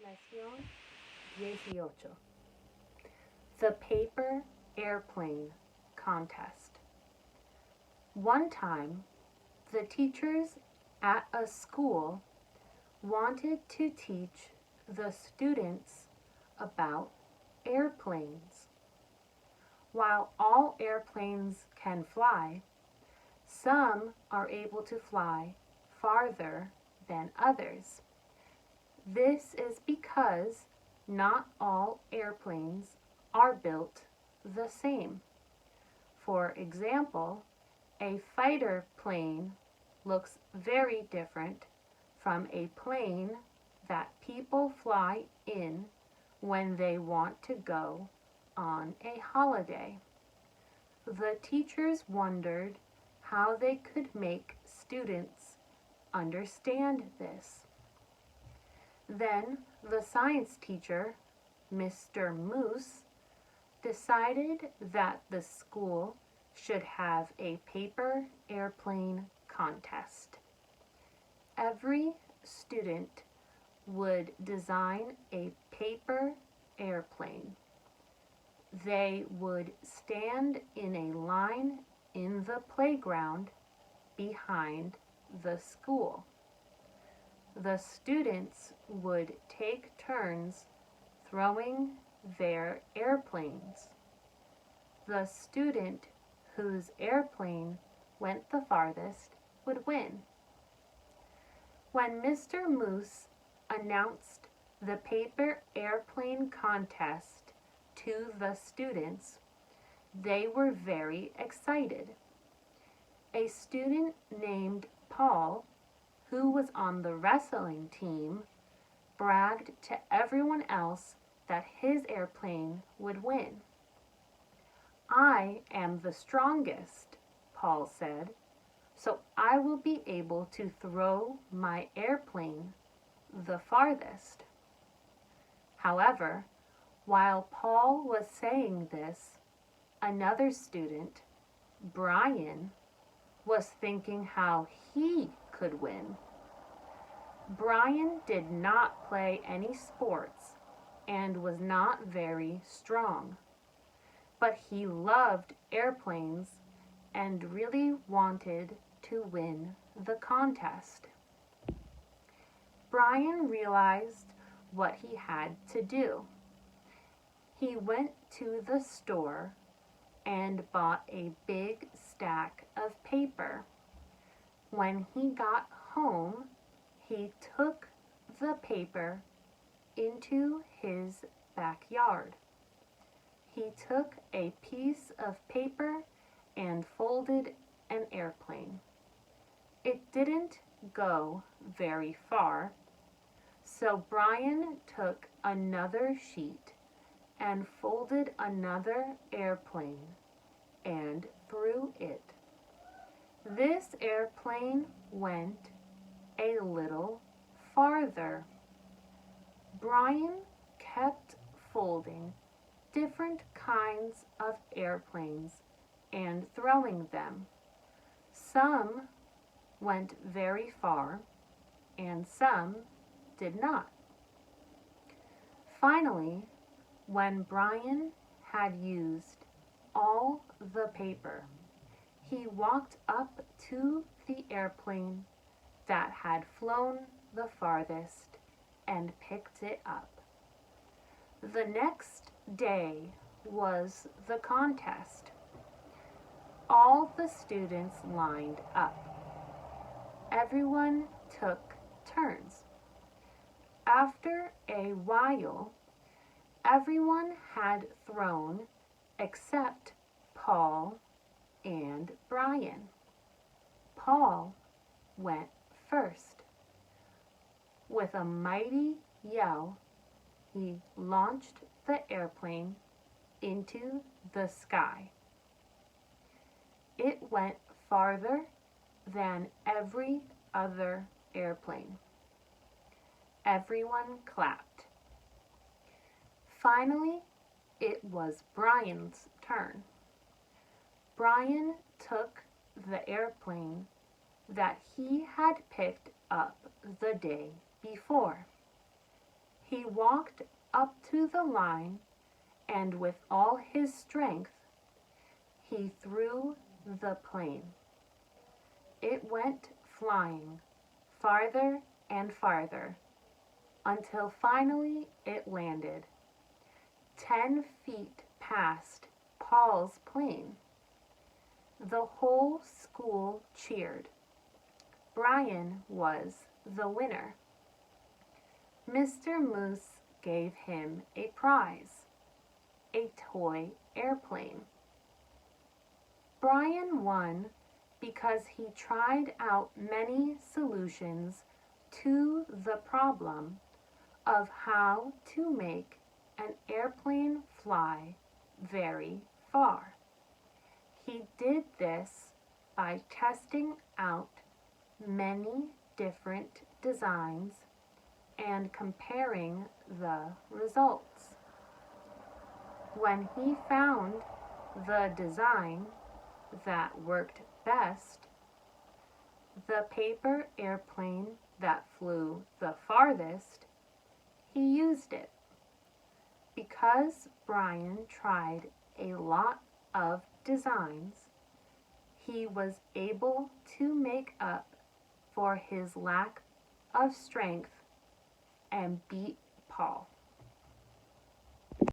Leccíon 18. The Paper Airplane Contest. One time, the teachers at a school wanted to teach the students about airplanes. While all airplanes can fly, some are able to fly farther than others. This is because not all airplanes are built the same. For example, a fighter plane looks very different from a plane that people fly in when they want to go on a holiday. The teachers wondered how they could make students understand this. Then the science teacher, Mr. Moose, decided that the school should have a paper airplane contest. Every student would design a paper airplane. They would stand in a line in the playground behind the school. The students would take turns throwing their airplanes. The student whose airplane went the farthest would win. When Mr. Moose announced the paper airplane contest to the students, they were very excited. A student named Paul, who was on the wrestling team, bragged to everyone else that his airplane would win. "I am the strongest," Paul said, "so I will be able to throw my airplane the farthest." However, while Paul was saying this, another student, Brian, was thinking how he could win. Brian did not play any sports and was not very strong, but he loved airplanes and really wanted to win the contest. Brian realized what he had to do. He went to the store and bought a big stack of paper. When he got home, he took the paper into his backyard. He took a piece of paper and folded an airplane. It didn't go very far, so Brian took another sheet and folded another airplane and threw it. This airplane went a little farther. Brian kept folding different kinds of airplanes and throwing them. Some went very far and some did not. Finally, when Brian had used all the paper, he walked up to the airplane that had flown the farthest and picked it up. The next day was the contest. All the students lined up. Everyone took turns. After a while, everyone had thrown except Paul and Brian. Paul went first. With a mighty yell, he launched the airplane into the sky. It went farther than every other airplane. Everyone clapped. Finally, it was Brian's turn. Brian took the airplane that he had picked up the day before. He walked up to the line, and with all his strength, he threw the plane. It went flying farther and farther until finally it landed 10 feet past Paul's plane. The whole school cheered. Brian was the winner. Mr. Moose gave him a prize, a toy airplane. Brian won because he tried out many solutions to the problem of how to make an airplane fly very far. He did this by testing out many different designs and comparing the results. When he found the design that worked best, the paper airplane that flew the farthest, he used it. Because Brian tried a lot of designs, he was able to make up for his lack of strength and beat Paul.